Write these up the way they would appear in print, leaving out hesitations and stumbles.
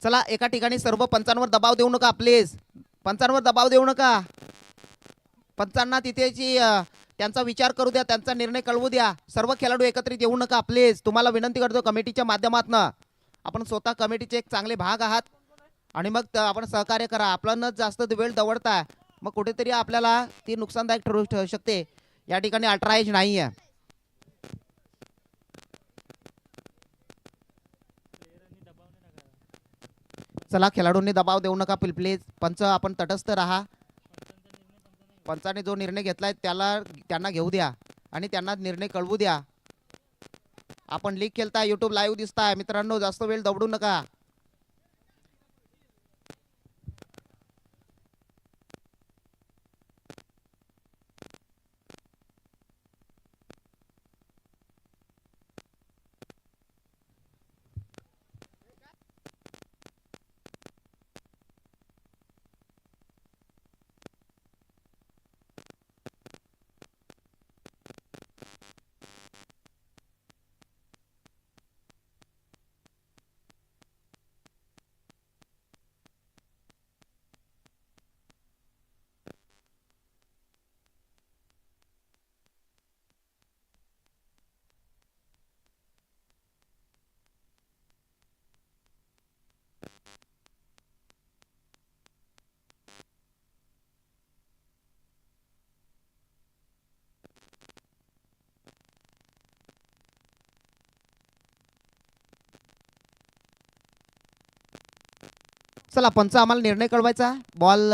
चला एका ठिकाणी सर्व पंचांवर दबाव देऊ नका प्लीज. पंचांवर दबाव देऊ नका. पंचांना तिथेची त्यांचा विचार करू द्या, त्यांचा निर्णय कळवू द्या. सर्व खेळाडू एकत्रित येऊ नका प्लीज. तुम्हाला विनंती करतो कमिटीच्या माध्यमातून. आपण स्वतः कमिटीचे एक चांगले भाग आहात आणि मग आपण सहकार्य करा. आपल्याला जास्त वेळ दवडताय मग कुठेतरी आपल्याला ती नुकसानदायक ठरू शकते. या ठिकाणी 18 एज नाही आहे. चला खेळाडूंनी दबाव देऊ नका प्लीज. पंच आपण तटस्थ राहा. पंचाने जो निर्णय घेतलाय त्यांना घेऊ द्या आणि त्यांना निर्णय कळवू द्या. आपण लीग खेळताय, युट्यूब लाईव्ह दिसताय मित्रांनो, जास्त वेळ दवडू नका. चला पंच आम्हाला निर्णय कळवायचा. Ball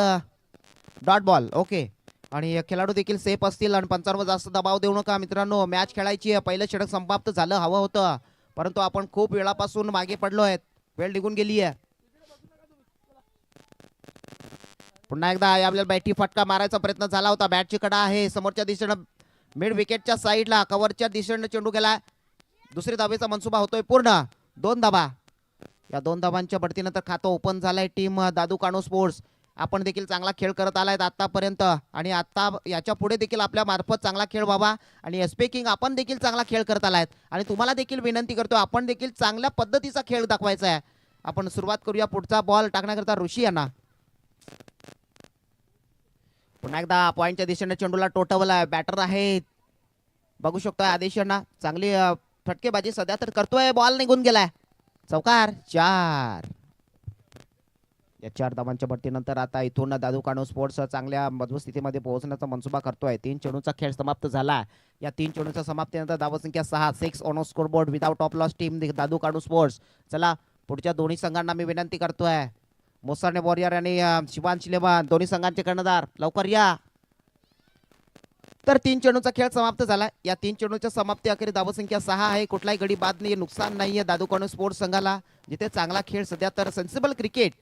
dot ball okay. आणि खेळाडू देखील सेफ असतील आणि पंचांवर जास्त दबाव देऊ नका मित्रांनो. मॅच खेळायची आहे. पहिलं षटक समाप्त झालं हवं होतं परंतु आपण खूप वेळापासून मागे पडलो आहेत. वेळ निघून गेली आहे. पुन्हा एकदा आपल्याला बॅटी फटका मारायचा प्रयत्न झाला होता. बॅटची कडा आहे समोरच्या दिशेनं मिड विकेटच्या साईडला कव्हरच्या दिशेनं चेंडू गेला. दुसरी धावेचा मनसुबा होतोय पूर्ण. 2 धावा. या 2 धावांच्या बढतीनंतर खातं ओपन झालंय टीम दादू काणू स्पोर्ट्स. आपण देखील चांगला खेळ करत आलायत आतापर्यंत आणि आता याच्या पुढे देखील आपल्या मार्फत चांगला खेळ व्हावा. आणि स्पीकिंग आपण देखील चांगला खेळ करत आलायत आणि तुम्हाला देखील विनंती करतो आपण देखील चांगल्या पद्धतीचा खेळ दाखवायचा आहे. आपण सुरुवात करूया. पुढचा बॉल टाकण्याकरता ऋषी यांना. पुन्हा एकदा पॉइंटच्या दिशेने चेंडूला टोटवलाय. बॅटर आहे बघू शकतोय आदेश यांना. चांगली फटकेबाजी सध्या तर करतोय. बॉल निघून गेलाय. चौकार. 4 या 4 धावांच्या बढतीनंतर आता इथून दादू काणू स्पोर्ट्स चांगल्या मजबूत स्थितीमध्ये पोहोचण्याचा मनसुबा करतोय. 3 चेंडूचा खेळ समाप्त झाला. या 3 चेंडूच्या समाप्तीनंतर धावसंख्या 6 on scoreboard without of loss team Dadu Kanu sports. चला पुढच्या दोन्ही संघांना मी विनंती करतोय. मोसाने वॉरियर आणि शिवांश लेवान दोन्ही संघांचे कर्णधार लवकर या. तर 3 चेंडूचा खेळ समाप्त झाला. या 3 चेंडूच्या समाप्ती अखेर धावसंख्या 6 आहे. कुठलाही गडी बाद नाही, नुकसान नाहीये दादू काणू स्पोर्ट्स संघाला. जिथे चांगला खेळ सध्या तर सेन्सिबल क्रिकेट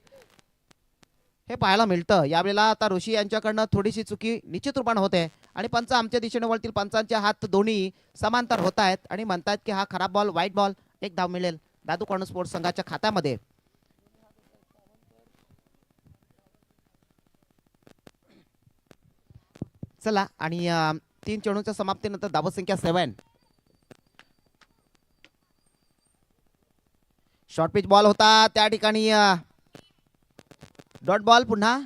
हे पाहायला मिळतं. यावेळेला आता ऋषी यांच्याकडनं थोडीशी चुकी निश्चित रूपाने होते आणि पंच आमच्या दिशेने वळतील. पंचांचे हात दोन्ही समांतर होत आहेत आणि म्हणतात की हा खराब बॉल, वाईट बॉल. 1 धाव मिळेल दादू काणू स्पोर्ट्स संघाच्या खात्यामध्ये. चला आणि 3 चेंडूच्या समाप्तीनंतर धावसंख्या 7. शॉर्ट पिच बॉल होता त्या ठिकाणी डॉट बॉल. पुन्हा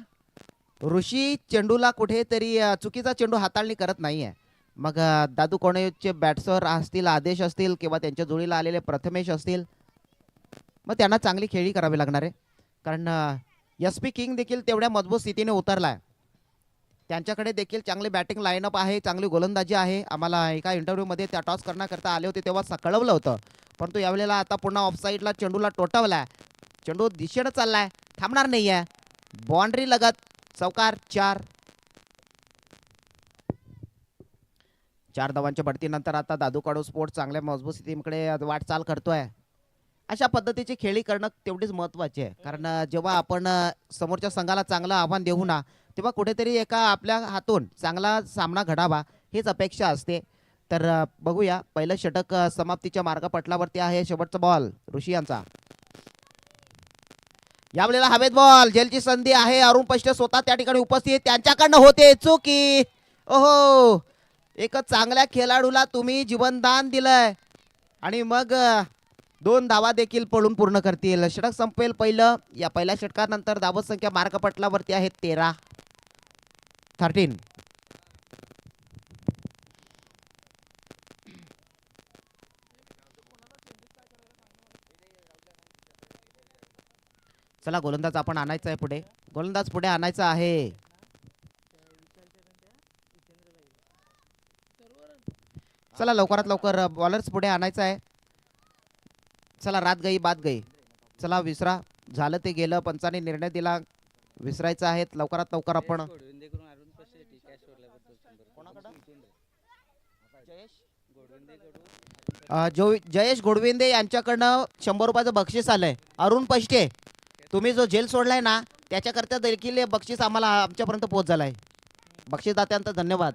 ऋषी चेंडूला कुठेतरी चुकीचा चेंडू हाताळणी करत नाहीये. मग दादू कोणेचे बॅट्सर असतील, आदेश असतील किंवा त्यांच्या जोडीला आलेले प्रथमेश असतील मग त्यांना चांगली खेळी करावी लागणार आहे. कारण SP किंग देखील तेवढ्या मजबूत स्थितीने उतरलाय. त्यांच्याकडे देखील चांगली बॅटिंग लाईनअप आहे, चांगली गोलंदाजी आहे. आम्हाला एका इंटरव्ह्यूमध्ये त्या टॉस करण्याकरता आले होते तेव्हा कळवलं होतं. परंतु यावेळेला आता पुन्हा ऑफसाईडला चेंडूला टोटवलाय. चेंडू दिशेनं चाललाय, थांबणार नाहीये. बाउंड्री लगत चौकार. 4 धावांच्या बढतीनंतर आता दादू काणू स्पोर्ट्स चांगल्या मजबूत स्थितीकडे वाटचाल करतोय. अशा पद्धतीची खेळी करणं तेवढीच महत्वाची आहे. कारण जेव्हा आपण समोरच्या संघाला चांगलं आव्हान देऊ ना तेव्हा कुठेतरी एका आपल्या हातून चांगला सामना घडावा हीच अपेक्षा असते. तर बघूया. पहिलं षटक समाप्तीच्या मार्गपटलावरती आहे. शेवटचा बॉल ऋषी यांचा. यावेळेला हवेत बॉल. जेलची संधी आहे. अरुण पष्ट स्वतः त्या ठिकाणी उपस्थित. त्यांच्याकडनं होते चुकी. ओहो, एक चांगल्या खेळाडूला तुम्ही जीवनदान दिलंय आणि मग 2 धावा देखील पळून पूर्ण करतील. षटक संपेल पहिलं. या पहिल्या षटकानंतर धावत संख्या मार्क पटलावरती आहे 13. चला गोलंदाज आपण आणायचा आहे पुढे. गोलंदाज पुढे आणायचा आहे. चला लवकरात लवकर बॉलर्स पुढे आणायचा आहे. चला रात गई बात गई. चला विसरा. झालं ते गेलं. पंचाने निर्णय दिला. विसरायचं आहे. लवकरात लवकर आपण जयेश घोडविंदे यांच्याकडनं 100 रुपयाचं बक्षीस आलंय. अरुण पष्टे, तुम्ही जो जेल सोडलाय ना त्याच्याकरता देखील बक्षीस आम्हाला आमच्यापर्यंत पोहोच झालाय. बक्षीसदात्यांचा धन्यवाद.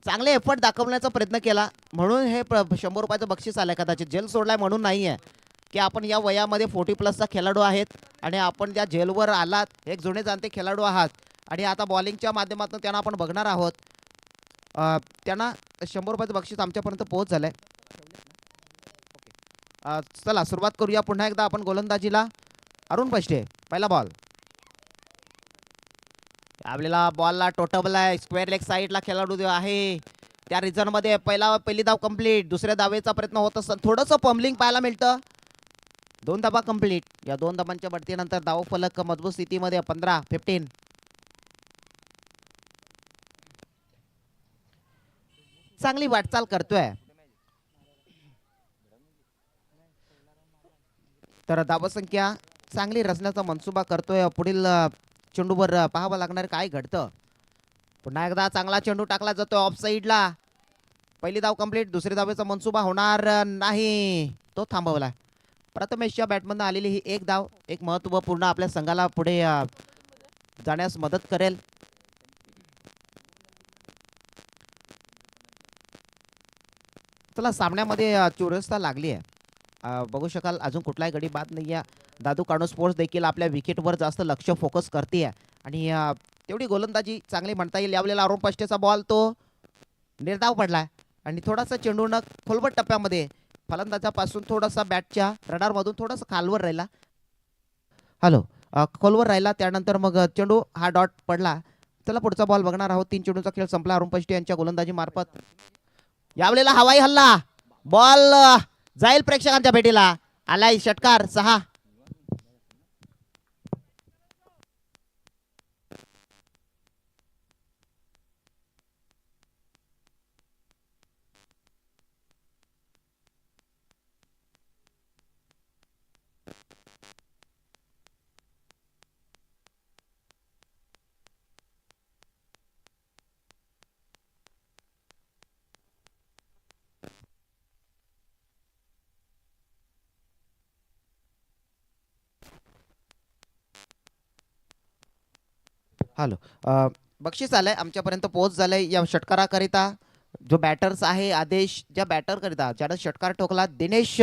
चांगले एफर्ट दाखवण्याचा प्रयत्न केला म्हणून हे 100 रुपयाचं बक्षीस आलंय. कदाचित जेल सोडलाय म्हणून नाही आहे की आपण या वयामध्ये 40+ खेळाडू आहेत आणि आपण ज्या जेलवर आलात एक जुने जाणते खेळाडू आहात आणि आता बॉलिंगच्या माध्यमातून त्यांना आपण बघणार आहोत. त्यांना 100 रुपयाचं बक्षीस आमच्यापर्यंत पोहोच झालंय. चला सुरुवात करूया पुन्हा एकदा आपण गोलंदाजीला. अरुण पष्टे पहिला बॉल. आपल्याला बॉलला टोटवलाय. स्क्वेअर लेग साईडला खेळाडू आहे त्या रिझन मध्ये. पहिली धाव कंप्लीट. दुसऱ्या धावेचा प्रयत्न होत असताना थोडंसं पम्बलिंग पाहायला मिळतं. 2 धावा कंप्लीट. या 2 धावांच्या बढतीनंतर धाव फलक मजबूत स्थितीमध्ये 15. चांगली वाटचाल करतोय. तर धावसंख्या चांगली रचण्याचा मनसुबा करतोय. पुढील चेंडूवर पाहावं लागणार काय घडतं. पुन्हा एकदा चांगला चेंडू टाकला जातोय ऑफ साईडला. पहिली धाव कंप्लीट. दुसरी धावेचा मनसुबा होणार नाही. तो थांबवला. प्रथमेशच्या बॅटमधून आलेली ही एक धाव एक महत्त्वपूर्ण आपल्या संघाला पुढे जाण्यास मदत करेल. चला सामन्यामध्ये चुरसता लागली आहे. बघू शकाल अजून कुठलाही गडी बाद नाही आहे. दादू काणू स्पोर्ट्स देखील आपल्या विकेटवर जास्त लक्ष फोकस करते आणि तेवढी गोलंदाजी चांगली म्हणता येईल. यावेळेला अरुण पष्टेचा बॉल तो निर्धाव पडलाय आणि थोडासा चेंडून खोलवट टप्प्यामध्ये फलंदाजापासून थोडासा बॅटच्या रडारमधून थोडासा खालवर राहिला. खोलवर राहिला. त्यानंतर मग चेंडू हा डॉट पडला. चला पुढचा बॉल बघणार आहोत. 3 चेंडूचा खेळ संपला अरुण पष्टे यांच्या गोलंदाजी मार्फत. यावेळेला हवाई हल्ला. बॉल जाईल प्रेक्षकांच्या भेटीला. आलाय षटकार 6. बक्षीस आलंय आमच्यापर्यंत पोहोच झालंय. या षटकाराकरिता जो बॅटर्स आहे आदेश ज्या बॅटर करिता ज्यानं षटकार ठोकला दिनेश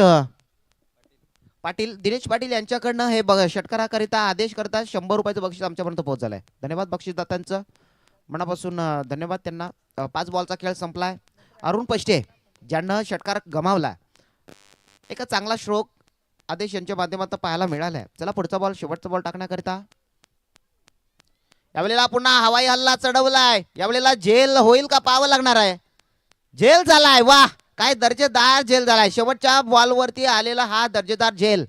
पाटील यांच्याकडनं हे षटकाराकरिता आदेश करता 100 रुपयाचं बक्षीस आमच्यापर्यंत पोहोच झालंय. धन्यवाद बक्षीसदात्यांचं मनापासून धन्यवाद त्यांना. 5 बॉलचा खेळ संपलाय. अरुण पष्टे ज्यांना षटकार गमावला एक चांगला स्ट्रोक आदेश यांच्या माध्यमातून पाहायला मिळालाय. चला पुढचा बॉल शेवटचा बॉल टाकण्याकरिता. यावेळेला पुन्हा हवाई हल्ला चढवलाय. यावेळेला झेल होईल का पाहावं लागणार आहे. झेल झालाय. वाह काय दर्जेदार झेल झालाय. शेवटच्या बॉलवरती आलेला हा दर्जेदार झेल.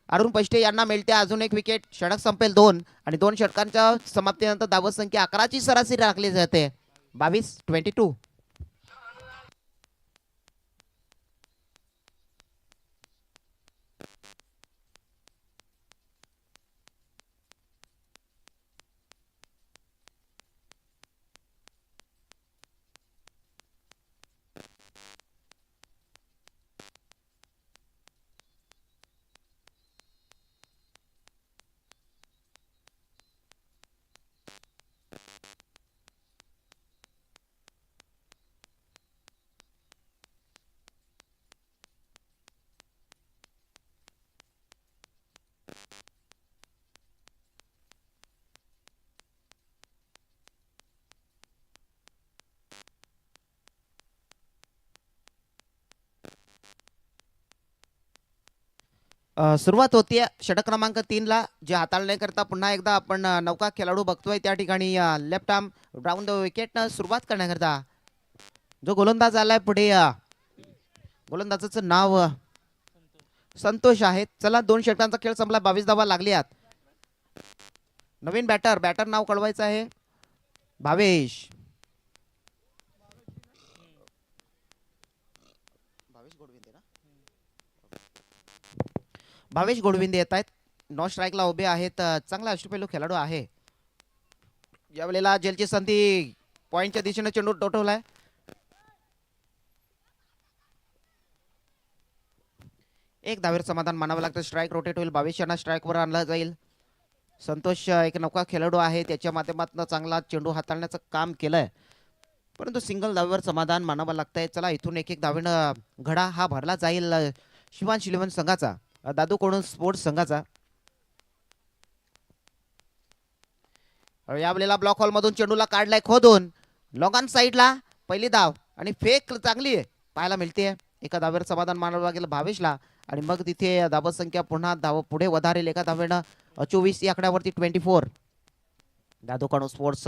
अरुण पष्टे यांना मिळते अजून एक विकेट. षटक संपेल 2 आणि 2 षटकांच्या समाप्तीनंतर धावत संख्या 11ची सरासरी राखली जाते. 22. सुरुवात होतीये षटक क्रमांक 3 ला जे हाताळण्याकरता पुन्हा एकदा आपण नौका खेळाडू बघतोय त्या ठिकाणी left arm round the wicket सुरुवात करण्याकरता जो गोलंदाज आलाय पुढे गोलंदाजाचं नाव संतोष आहे. चला 2 षटकांचा खेळ संपला 22 धावा लागल्यात. नवीन बॅटर नाव कळवायचं आहे भावेश. भावेश गोडविंदे येत आहेत. नॉन स्ट्राईकला उभे आहेत. चांगला अष्टपैलू खेळाडू आहे. यावेळेला जेलची संधी पॉइंटच्या दिशेने चेंडू टोटवलाय. एक धावेर समाधान मानावं लागतं. स्ट्राईक रोटेट होईल. 22 यांना स्ट्राईकवर आणला जाईल. संतोष एक नौका खेळाडू आहे. त्याच्या माध्यमातून चांगला चेंडू हाताळण्याचं काम केलंय परंतु सिंगल धावेवर समाधान मानावं लागतंय. चला इथून एक धावेनं घडा हा भरला जाईल शिवांश इलेव्हन संघाचा दादू कोणून स्पोर्ट्स संघाचा. यावेळेला ब्लॉक हॉल मधून चेंडूला काढलाय खोदून लॉंग ऑन साईडला पहिली धाव आणि फेक चांगली पाहायला मिळते. एका धावेवर समाधान मानावं लागेल भावेशला आणि मग तिथे धाव संख्या पुन्हा धाव पुढे वधारेल एका धावेनं 24 या आकड्यावरती 24. दादू काणू स्पोर्ट्स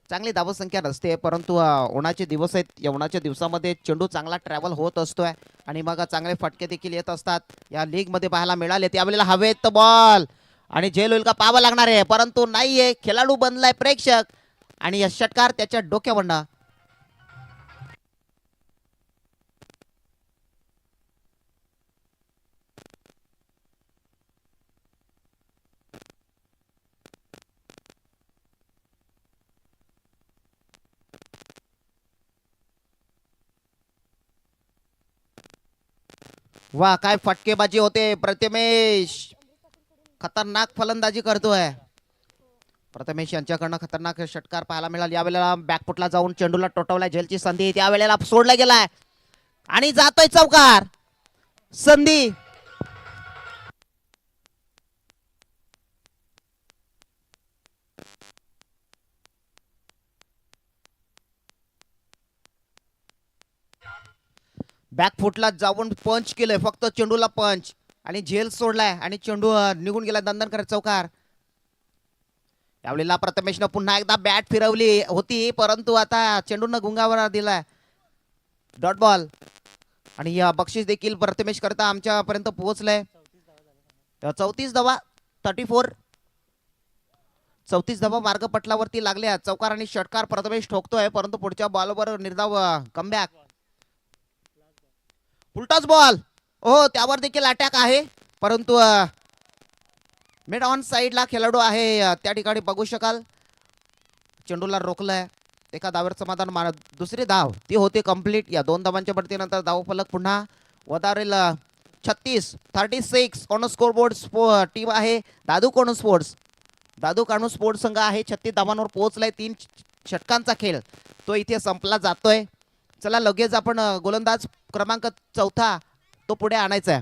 चांगली धाव संख्या नसते परंतु उन्हाचे दिवस आहेत. या उन्हाच्या दिवसामध्ये चेंडू चांगला ट्रॅव्हल होत असतोय आणि मग चांगले फटके देखील येत असतात. या लीग मध्ये पाहायला मिळाले. त्यावेळेला हवेत बॉल आणि झेल होईल का पाहावं लागणार आहे परंतु नाहीये. खेळाडू बनलाय प्रेक्षक आणि या षटकार त्याच्या डोक्यावरनं. वा काय फटकेबाजी होते. प्रथमेश खतरनाक फलंदाजी करतोय. प्रथमेश यांच्याकडनं खतरनाक षटकार पाहायला मिळाला. यावेळेला बॅकफुटला जाऊन चेंडूला टोटवलाय. झेलची संधी त्यावेळेला सोडला गेलाय आणि जातोय चौकार. संधी बॅकफुटला जाऊन पंच केलंय फक्त चेंडूला पंच आणि झेल सोडलाय आणि चेंडू निघून गेला. दंदन करत चौकार. यावेळेला प्रथमेशनं पुन्हा एकदा बॅट फिरवली होती परंतु आता चेंडूनं गुंगावर दिलाय डॉट बॉल आणि बक्षीस देखील प्रथमेश करता आमच्यापर्यंत पोहोचलंय. 34 धावा 34 34 धावा मार्गपटलावरती लागल्या. चौकार आणि षटकार प्रथमेश ठोकतोय परंतु पुढच्या बॉलवर निर्धाव कमबॅक. उलटाच बॉल हो त्यावर देखील अटॅक आहे परंतु मिड ऑन साइडला खेळाडू आहे त्या ठिकाणी बघू शकाल. चेंडूला रोखलंय. एका धावेवर समाधान मान. दुसरी धाव ती होते कंप्लीट. या 2 धावांच्या बढतीनंतर धाव फलक पुन्हा वधारेल 36 ऑन स्कोर बोर्ड टीम आहे दादू काणू स्पोर्ट्स. दादू काणू स्पोर्ट्स संघ आहे 36 धावांवर पोहोचलाय. 3 षटकांचा खेळ तो इथे संपला जातोय. चला लगेच आपण गोलंदाज क्रमांक 4 तो पुढे आणायचा आहे.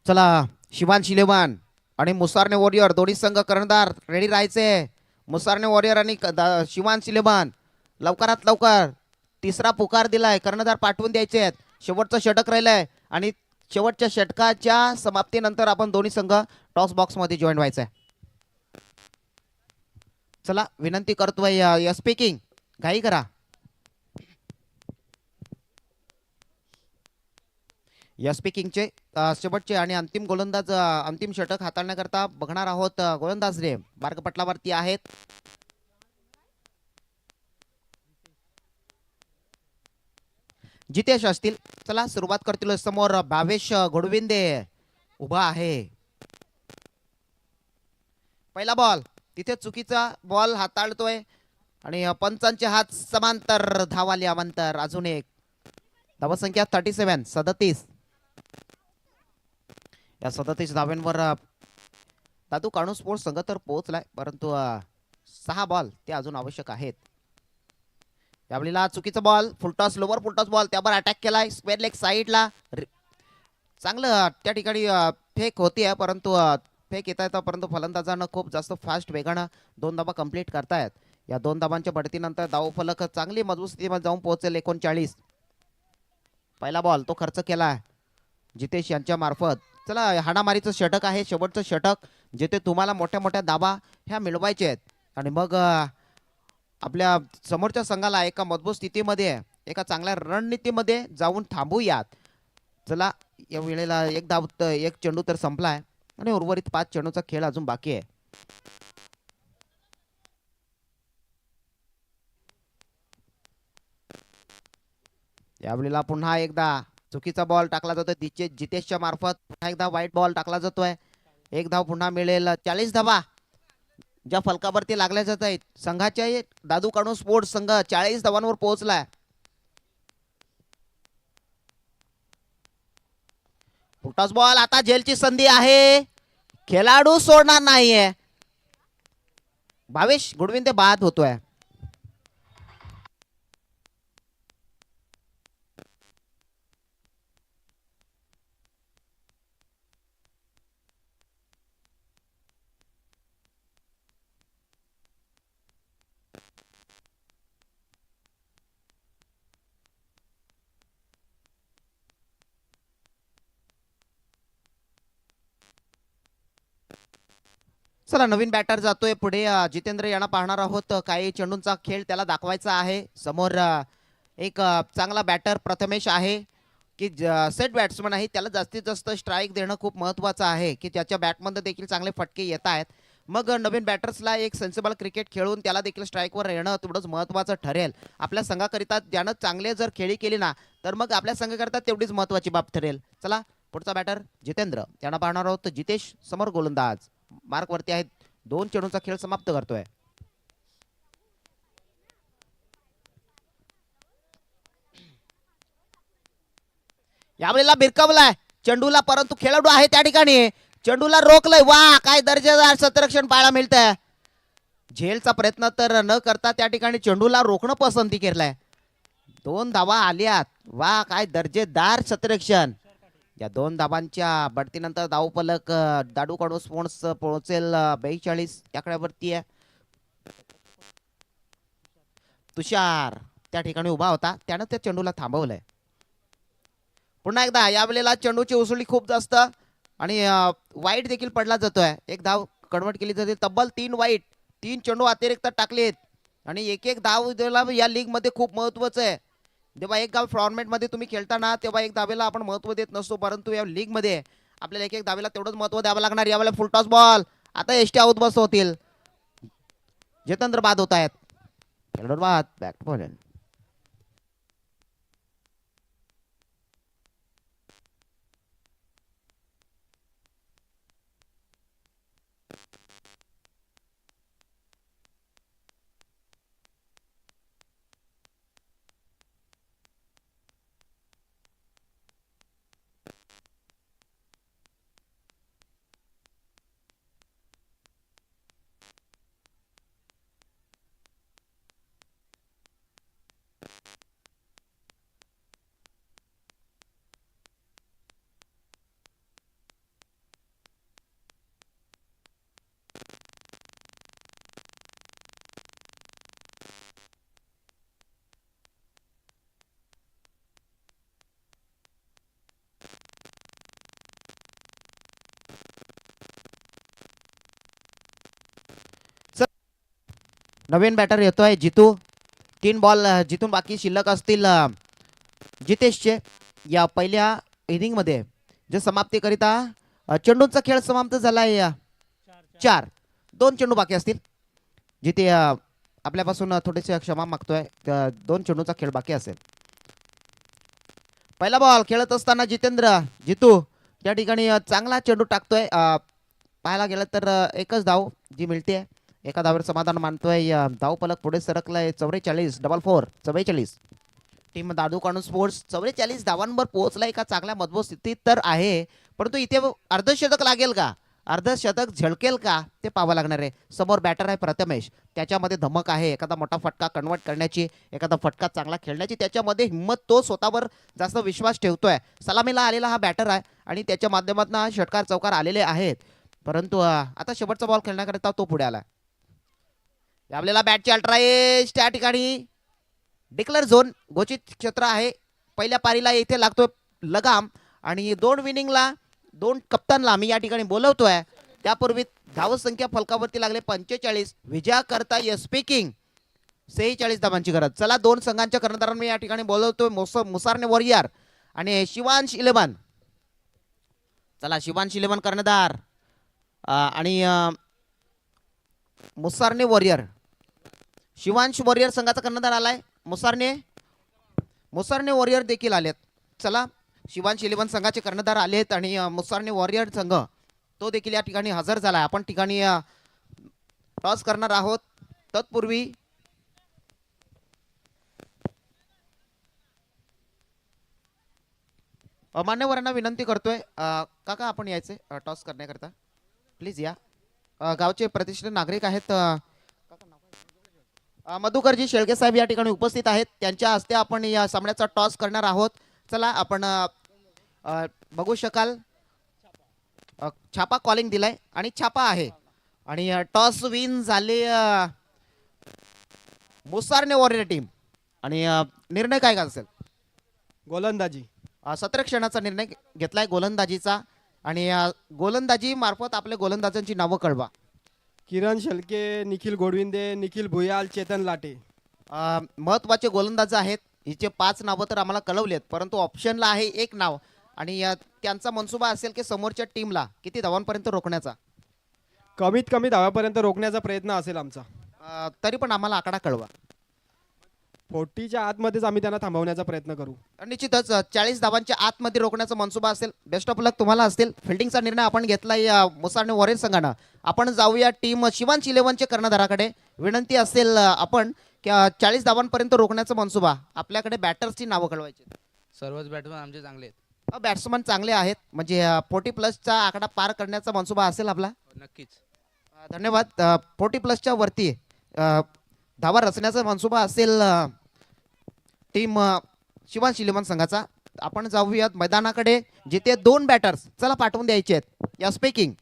चला शिवांश इलेव्हन आणि मुसारने वॉरियर दोन्ही संघ कर्णधार रेडी राहायचे. मुसारने वॉरियर आणि शिवांश इलेव्हन लवकरात लवकर तिसरा पुकार दिलाय. कर्णधार पाठवून द्यायचे आहेत. शेवटचं षटक राहिलंय आणि शेवटच्या षटकाच्या समाप्तीनंतर आपण दोन्ही संघ टॉस बॉक्स मध्ये जॉईन व्हायचंय. चला विनंती करतोय स्पीकिंग घाई करा. या स्पीकिंगचे शेवटचे आणि अंतिम गोलंदाज अंतिम षटक हाताळण्याकरता बघणार आहोत. गोलंदाज रे मार्गपटलावरती आहेत. जितेश असतील. चला सुरुवात करतील. समोर भावेश घोडविंदे उभा आहे. पहिला बॉल तिथे चुकीचा बॉल हाताळतोय आणि पंचांचे हात समांतर धावाले अमांतर. अजून एक धावसंख्या 37. या 37 धाव्यांवर दादू काणू स्पोर्ट्स संघ तर पोहोचलाय परंतु 6 बॉल ते अजून आवश्यक आहेत. यावेळेला चुकीचा ball full toss lower full toss ball त्यावर अटॅक केलाय स्क्वेअर लेग साइडला. चांगलं त्या ठिकाणी फेक होती आहे, परंतु फेक येत आहे परंतु फलंदाजांना खूप जास्त फास्ट वेगानं 2 धाबा कंप्लीट करतायत. या 2 धाबांच्या बढतीनंतर धावफलक चांगली मजबूत स्थितीमध्ये जाऊन पोहोचेल 39. पहिला बॉल तो खर्च केला जितेश यांच्या मार्फत. चला हाणामारीचं षटक आहे, शेवटचं षटक जिथे तुम्हाला मोठ्या मोठ्या धाबा ह्या मिळवायचे आहेत आणि मग आपल्या समोरच्या संघाला एका मजबूत स्थितीमध्ये एका चांगल्या रणनीतीमध्ये जाऊन थांबूयात. चला या वेळेला एक धाव एक चेंडू तर संपलाय आणि उर्वरित 5 चेंडूचा खेळ अजून बाकी आहे. यावेळेला पुन्हा एकदा चुकीचा बॉल टाकला जातोय जितेशच्या मार्फत. पुन्हा एकदा वाईट बॉल टाकला जातोय. एक धाव पुन्हा मिळेल. 40 धावा ज्या फलकावरती लागल्या जात आहेत. संघाच्या दादू काणू स्पोर्ट्स संघ 40 धावांवर पोहोचलाय. फुटॉस बॉल आता झेलची संधी आहे, खेळाडू सोडणार नाहीये. भावेश गुडविंदे बाद होतोय. चला नवीन बॅटर जातोय पुढे. जितेंद्र यांना पाहणार आहोत. काही चेंडूंचा खेळ त्याला दाखवायचा आहे. समोर एक चांगला बॅटर प्रथमेश आहे की सेट बॅट्समन आहे. त्याला जास्तीत जास्त स्ट्राईक देणं खूप महत्त्वाचं आहे की त्याच्या बॅटमध्ये देखील चांगले फटके येत आहेत. मग नवीन बॅटर्सला एक सेन्सिबल क्रिकेट खेळून त्याला देखील स्ट्राईकवर येणं तेवढंच महत्त्वाचं ठरेल. आपल्या संघाकरिता ज्यानं चांगले जर खेळी केली ना तर मग आपल्या संघाकरिता तेवढीच महत्त्वाची बाब ठरेल. चला पुढचा बॅटर जितेंद्र यांना पाहणार आहोत. जितेश समोर गोलंदाज मार्क वरती आहेत. 2 चेंडूंचा खेळ समाप्त करतोय. यावेळेला भिरकावलाय चेंडूला, परंतु खेळाडू आहे त्या ठिकाणी. चेंडूला रोखलंय. वा काय दर्जेदार क्षेत्ररक्षण पाहायला मिळतंय. झेलचा प्रयत्न तर न करता त्या ठिकाणी चेंडूला रोखणं पसंती केलंय. 2 धावा आल्यात. वा काय दर्जेदार क्षेत्ररक्षण. या 2 धाबांच्या बढतीनंतर धावफलक दादू काणू स्पोर्ट्स पोहोचेल 42 आकड्यावरती आहे. तुषार त्या ठिकाणी उभा होता, त्यानं त्या चेंडूला थांबवलंय. पुन्हा एकदा यावेळेला चेंडूची उसळी खूप जास्त आणि वाईट देखील पडला जातोय. एक धाव कन्वर्ट केली जाते. तब्बल 3 वाईट, 3 चेंडू अतिरिक्त टाकलेत आणि एक एक धाव या लीग मध्ये खूप महत्वाचं आहे. जेव्हा एक गाव फॉर्मॅट मध्ये तुम्ही खेळताना तेव्हा एक धावेला आपण महत्व देत नसतो, परंतु या लीग मध्ये आपल्याला एक एक धावेला तेवढंच महत्व द्यावं लागणार. यावेळेला फुल टॉस बॉल. आता एसटी आउट बस होतील. जितेंद्र बाद होत आहेत. बाद बॅक बॉल. नवीन बॅटर येतोय जितू. 3 बॉल जिथून बाकी शिल्लक असतील जितेशचे. या पहिल्या इनिंग मध्ये जे समाप्तीकरिता चेंडूंचा खेळ समाप्त झालाय. 4 2 चेंडू बाकी असतील. जिथे आपल्यापासून थोडेसे क्षमा मागतोय. 2 चेंडूचा खेळ बाकी असेल. पहिला बॉल खेळत असताना जितेंद्र जितू त्या ठिकाणी चांगला चेंडू टाकतोय. पाहायला गेलं तर एकच धाव जी मिळते. एका धावेवर समाधान मानतोय. धाव फलक पुढे सरकलाय. 44 double 4 44. Team Dadu Kanu sports 44 धावांवर पोहोचलाय. एका चांगल्या मजबूत स्थितीत तर आहे, परंतु इथे अर्धशतक लागेल का अर्धशतक झळकेल का ते पाहावं लागणार आहे. समोर बॅटर आहे प्रथमेश, त्याच्यामध्ये धमक आहे एखादा मोठा फटका कन्वर्ट करण्याची, एखादा फटका चांगला खेळण्याची त्याच्यामध्ये हिंमत, तो स्वतःवर जास्त विश्वास ठेवतोय. सलामीला आलेला हा बॅटर आहे आणि त्याच्या माध्यमातून षटकार चौकार आलेले आहेत. परंतु आता शेवटचा बॉल खेळण्याकरिता तो पुढे आला. आपल्याला बॅटची अल्ट्राएज त्या ठिकाणी डिक्लेअर झोन घोषित क्षेत्र आहे. पहिल्या पारीला इथे लागतोय लगाम आणि 2 विनिंगला 2 कप्तानला मी या ठिकाणी बोलवतोय. त्यापूर्वी धाव संख्या फलकावरती लागले 45. विजया करता स्पीकिंग 46 धावांची गरज. चला 2 संघांच्या कर्णधारांना मी या ठिकाणी बोलवतोय. मुसारने वॉरियर आणि शिवांश 11. चला शिवांश 11 कर्णधार आणि मुसारने वॉरियर. शिवांश वॉरियर संघाचा कर्णधार आलाय. मुसारने वॉरियर देखील आलेत. चला शिवांश 11 संघाचे कर्णधार आलेत आणि मुसारने वॉरियर संघ तो देखील या ठिकाणी हजर झाला. आपण ठिकाणी टॉस करणार आहोत. तत्पूर्वी मान्यवरांना विनंती करतोय, काका आपण यायचे टॉस करण्याकरता प्लीज या. गावचे प्रतिष्ठित नागरिक आहेत मधुकरजी शेळके साहेब या ठिकाणी उपस्थित आहेत. त्यांच्या हस्ते आपण या सामन्याचा टॉस करणार आहोत. चला आपण बघू शकाल छापा कॉलिंग दिलाय आणि छापा आहे आणि टॉस विन झाले मुसारने वॉरियर टीम. आणि निर्णय काय असेल? गोलंदाजी. 17 क्षणाचा निर्णय घेतलाय गोलंदाजीचा आणि गोलंदाजी मार्फत आपल्या गोलंदाजांची नावं कळवा. किरण शेळके, निखिल गोडविंदे, निखिल भुयाल, चेतन लाटे. महत्वाचे गोलंदाज आहेत. हिचे 5 नावं तर आम्हाला कळवलेत, परंतु ऑप्शनला आहे 1 नाव आणि त्यांचा मनसुबा असेल की समोरच्या टीमला किती धावांपर्यंत रोखण्याचा. कमीत कमी धावापर्यंत रोखण्याचा प्रयत्न असेल आमचा. तरी पण आम्हाला आकडा कळवा. 40च्या आतमध्येच आम्ही त्यांना थांबवण्याचा प्रयत्न करू. निश्चितच 40 धावांच्या आतमध्ये रोखण्याचा मनसुबा असेल. बेस्ट ऑफ लक तुम्हाला असतील. फिल्डिंगचा निर्णय आपण घेतलाय मुसारने वॉरियर संघानं. आपण जाऊया टीम शिवांश 11चे कर्णधाराकडे. विनंती असेल आपण की 40 धावांपर्यंत रोखण्याचा मनसुबा. आपल्याकडे बॅटर्सची नावं कळवायची. सर्वच बॅट्समन आमचे चांगले आहेत. बॅट्समन चांगले आहेत म्हणजे 40+ आकडा पार करण्याचा मनसुबा असेल आपला. नक्कीच. धन्यवाद. 40+ वरती धावा रचण्याचा मनसुबा असेल टीम शिवांश 11 संघाचा. आपण जाऊयात मैदानाकडे जिथे 2 बॅटर्स चला पाठवून द्यायचे आहेत. या स्पीकिंग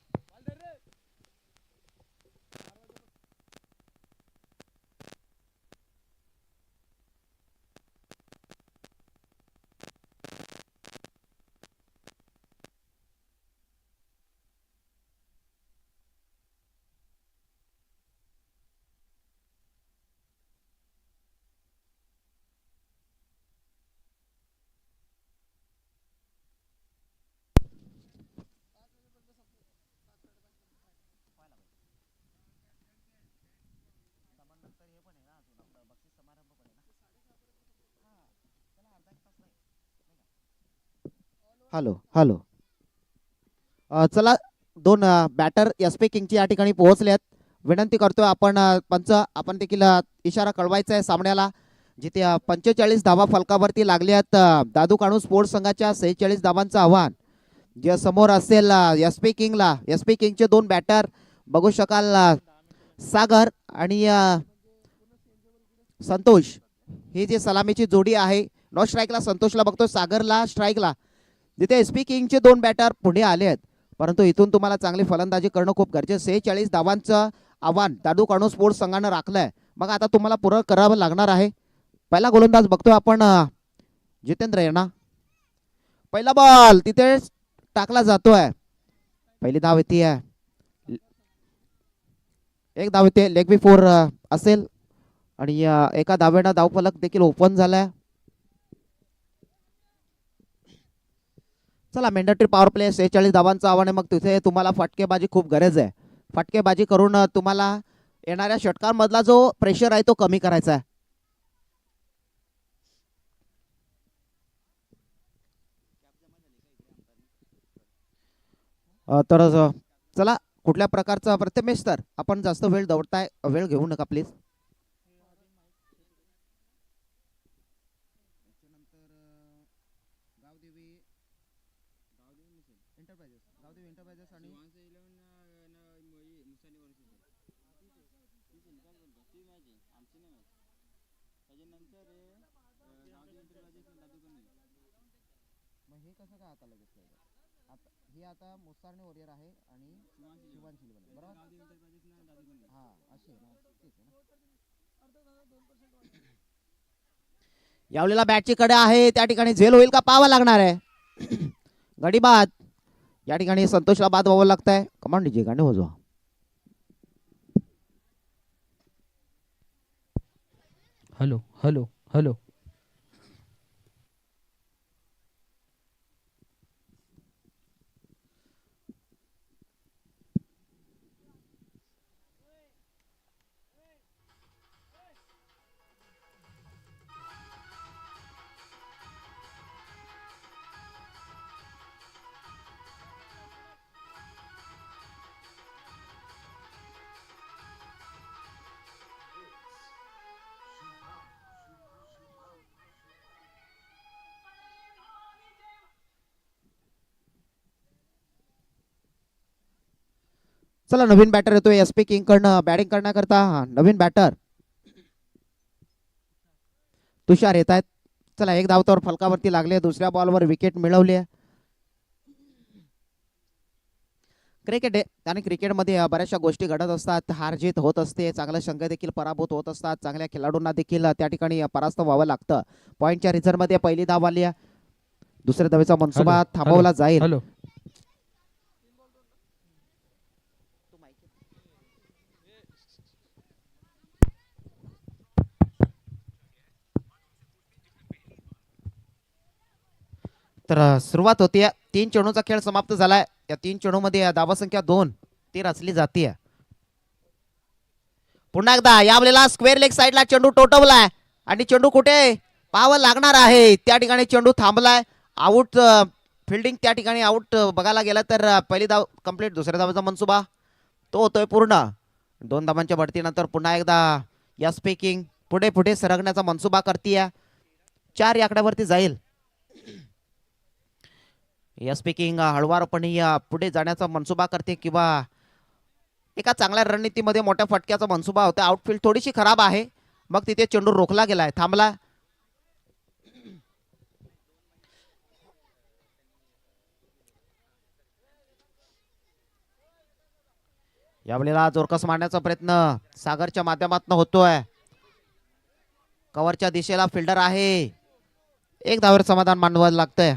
हॅलो हॅलो. चला 2 बॅटर एसपी किंगची या ठिकाणी पोहोचलेत. विनंती करतोय आपण पंच आपण देखील इशारा कळवायचा आहे सामन्याला. जिथे 45 धावा फलकावरती लागले आहेत दादू काणू स्पोर्ट्स संघाच्या 46 धावांचं आव्हान जे समोर असेल एसपी किंगला. एसपी किंगचे 2 बॅटर बघू शकाल सागर आणि संतोष. ही जी सलामीची जोडी आहे. नो स्ट्राईकला संतोषला बघतो, सागरला स्ट्राईकला. जिथे एसपी किंगचे 2 बॅटर पुढे आले आहेत, परंतु इथून तुम्हाला चांगली फलंदाजी करणं खूप गरजेचं. 46 धावांचं आव्हान दादू काणू स्पोर्ट्स संघानं राखलंय. मग आता तुम्हाला पूर्ण करावं लागणार आहे. पहिला गोलंदाज बघतोय आपण जितेंद्र यांना. पहिला बॉल तिथे टाकला जातोय. पहिली धाव येते. 1 धाव येते. लेग बी 4 असेल आणि एका धावेनं धावफलक देखील ओपन झालाय. चला मेंढरटी पॉवर प्ले 46 धावांचं आव्हान आहे. मग तिथे तुम्हाला फटकेबाजी खूप गरज आहे. फटकेबाजी करून तुम्हाला येणाऱ्या षटकांमधला जो प्रेशर आहे तो कमी करायचा आहे. तर चला कुठल्या प्रकारचा प्रथमेश तर आपण जास्त वेळ दौडताय, वेळ घेऊ नका प्लीज. हे कसं काय आता लगेच आता हे आता मुस्तारने वॉरियर आहे आणि शिवांशी बरोबर हा अशी आहे ना तेच आहे ना यावलेला बॅटची कडे आहे त्या ठिकाणी झेल होईल का पाहावं लागणार आहे गडी बाद या ठिकाणी संतोषला बाद व्हावं लागतंय कमांड डीजे गाणे वाजवा हॅलो हॅलो हॅलो चला नवीन बॅटर येतोय एस पी किंग कडनं बॅटिंग करण्याकरता नवीन बॅटर तुषार येत आहेत चला एक धावतावर फलकावरती लागले दुसऱ्या बॉलवर विकेट मिळवली आहे क्रिकेट आहे आणि क्रिकेटमध्ये बऱ्याचशा गोष्टी घडत असतात हार जीत होत असते चांगले संघ देखील पराभूत होत असतात चांगल्या खेळाडूंना देखील त्या ठिकाणी परास्त व्हावं लागतं पॉईंटच्या रिझर्व मध्ये पहिली धाव आली आहे दुसऱ्या धावेचा मनसुबा हॅलो, थांबवला जाईल हॅलो तर सुरुवात होतीये 3 चेंडूचा खेळ समाप्त झालाय या 3 चेंडूमध्ये धावसंख्या 2 ती रचली जाते पुन्हा एकदा यावलेला स्क्वेअर लेग साइडला चेंडू टोटवलाय आणि चेंडू कुठे पाहावं लागणार आहे त्या ठिकाणी चेंडू थांबलाय आउट फिल्डिंग त्या ठिकाणी आउट बघायला गेलं तर पहिली धाव कंप्लीट दुसऱ्या धावेचा मनसुबा तो होतोय पूर्ण 2 धावांच्या बढतीनंतर पुन्हा एकदा या स्पीकिंग पुढे पुढे सरकण्याचा मनसुबा करतीये 4 आकड्यावरती जाईल या स्पीकिंग हळवारपणे पुढे जाण्याचा मनसुबा करते किंवा एका चांगल्या रणनीतीमध्ये मोठ्या फटक्याचा मनसुबा होता आउटफील्ड थोडीशी खराब आहे मग तिथे चेंडू रोखला गेलाय थांबला यावेळेला जोरकस मारण्याचा प्रयत्न सागरच्या माध्यमातून होतोय कव्हरच्या दिशेला फिल्डर आहे एक धावेवर समाधान मानवायला लागतंय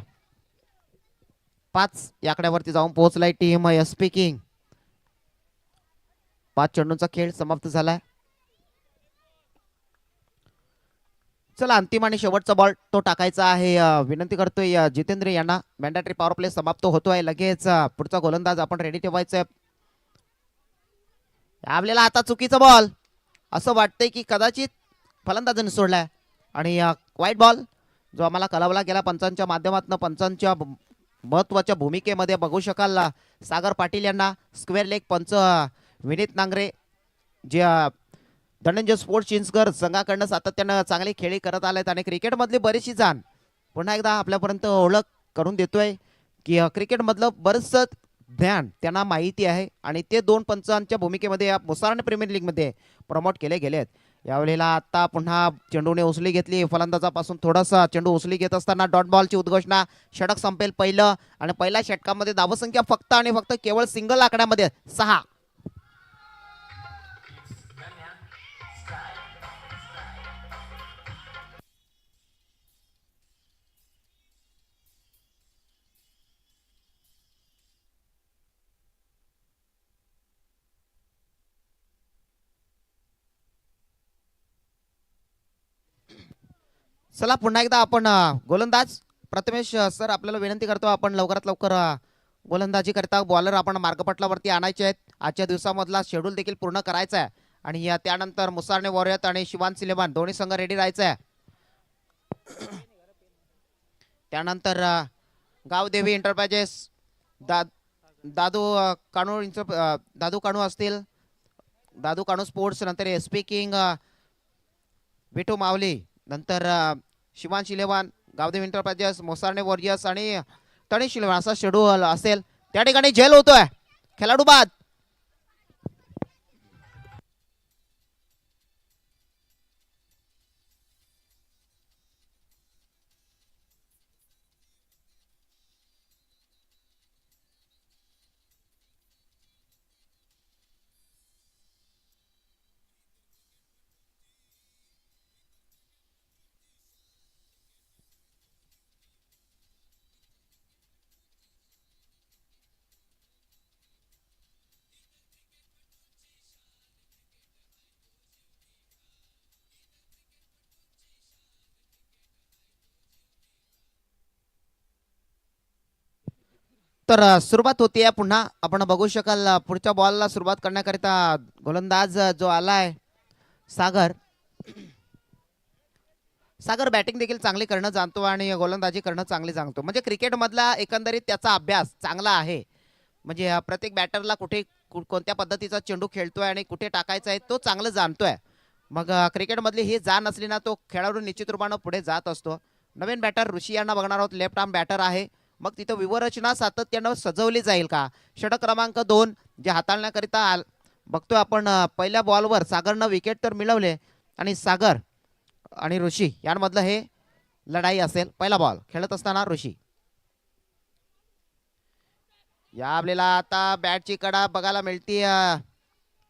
5 आकड्यावरती जाऊन पोहोचलाय टीम स्पीकिंग 5 चेंडूंचा खेळ समाप्त झालाय चला अंतिम आणि शेवटचा बॉल तो टाकायचा आहे विनंती करतोय जितेंद्र यांना मॅन्डेटरी पॉवर प्ले समाप्त होतोय लगेच पुढचा गोलंदाज आपण रेडी ठेवायचंय आपल्याला आता चुकीचा बॉल असं वाटतंय की कदाचित फलंदाजाने सोडलाय आणि वाईट बॉल जो आम्हाला कळवला गेला पंचांच्या माध्यमातून पंचांच्या महत्वाच्या भूमिकेमध्ये बघू शकाल सागर पाटील यांना स्क्वेअर लेग पंच विनीत नांगरे जे धनंजय स्पोर्ट्स चिंचगड संघाकडनं सातत्यानं चांगली खेळी करत आलेत आणि क्रिकेटमधली बरीचशी जाण पुन्हा एकदा आपल्यापर्यंत ओळख करून देतोय की क्रिकेटमधलं बरंचसं ज्ञान त्यांना माहिती आहे आणि ते 2 पंचांच्या भूमिकेमध्ये या मुसारणे प्रीमियर लीगमध्ये प्रमोट केले गेलेत यावेळेला आता पुन्हा चेंडूने उचली घेतली फलंदाजापासून थोडासा चेंडू उचली घेत असताना डॉट बॉलची उद्घोषणा षटक संपेल पहिलं आणि पहिल्या षटकामध्ये धावसंख्या फक्त आणि फक्त केवळ सिंगल आकड्यामध्ये 6 चला पुन्हा एकदा आपण गोलंदाज प्रथमेश सर आपल्याला विनंती करतो आपण लवकरात लवकर गोलंदाजी करता बॉलर आपण मार्गपटलावरती आणायचे आहेत आजच्या दिवसामधला शेड्यूल देखील पूर्ण करायचा आहे आणि त्यानंतर मुसारणे वॉरियर आणि शिवान सिलेमान दोन्ही संघ रेडी राहायचं आहे त्यानंतर गावदेवी एंटरप्राइजेस दादू काणू असतील दादू काणू स्पोर्ट्स नंतर एसपी किंग विठू मावली नंतर शिवान शिलेवान गावदेव एंटरप्राइजेस मोसारणे वॉरियर्स आणि तणी शिलेवान असा शेड्यूल असेल त्या ठिकाणी झेल होतोय खेळाडू बाद तर सुरुवात होतीये पुन्हा आपण बघू शकाल पुढच्या बॉलला सुरुवात करण्याकरिता गोलंदाज जो आलाय सागर. सागर बॅटिंग देखील चांगली करणं जाणतो आणि गोलंदाजी करणं चांगली जाणतो. म्हणजे क्रिकेट मधला एकंदरीत त्याचा अभ्यास चांगला आहे. म्हणजे प्रत्येक बॅटरला कुठे कोणत्या पद्धतीचा चेंडू खेळतोय आणि कुठे टाकायचा आहे तो चांगलं जाणतोय. मग क्रिकेट मधली ही जाण असली ना तो खेळाडू निश्चित रूपानं पुढे जात असतो. नवीन बॅटर ऋषी यांना बघणार आहोत. लेफ्ट आर्म बॅटर आहे. मग तिथं व्यूहरचना सातत्यानं सजवली जाईल का. षटक क्रमांक 2 जे हाताळण्याकरिता बघतोय आपण. पहिल्या बॉलवर सागरनं विकेट तर मिळवले आणि सागर आणि ऋषी यांमधलं हे लढाई असेल. पहिला बॉल खेळत असताना ऋषी या आपल्याला आता बॅटची कडा बघायला मिळते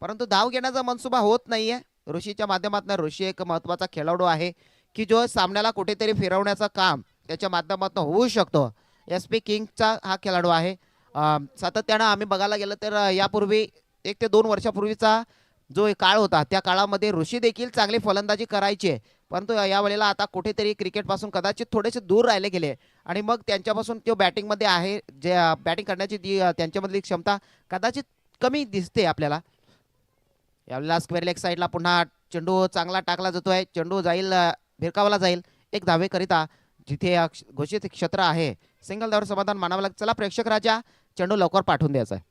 परंतु धाव घेण्याचा मनसुबा होत नाहीये ऋषीच्या माध्यमातून. ऋषी एक महत्वाचा खेळाडू आहे की जो सामन्याला कुठेतरी फिरवण्याचं काम त्याच्या माध्यमातून होऊ शकतो. एस पी किंगचा हा खेळाडू आहे. सातत्यानं आम्ही बघायला गेलं तर यापूर्वी 1 ते 2 वर्षापूर्वीचा जो काळ होता त्या काळामध्ये ऋषी देखील चांगली फलंदाजी करायची. परंतु यावेळेला आता कुठेतरी क्रिकेटपासून कदाचित थोडेसे दूर राहिले गेले आणि मग त्यांच्यापासून तो बॅटिंगमध्ये आहे जे बॅटिंग करण्याची जी त्यांच्यामधली क्षमता कदाचित कमी दिसते आपल्याला. यावेळेला स्क्वेअर लेग साईडला पुन्हा चेंडू चांगला टाकला जातोय. चेंडू जाईल भिरकावला जाईल 1 धावेकरिता जिथे घोषित क्षेत्र आहे. सिंगल धावर समाधान मानावं लागतं. चला प्रेक्षक राजा चेंडू लवकर पाठवून द्यायचा आहे.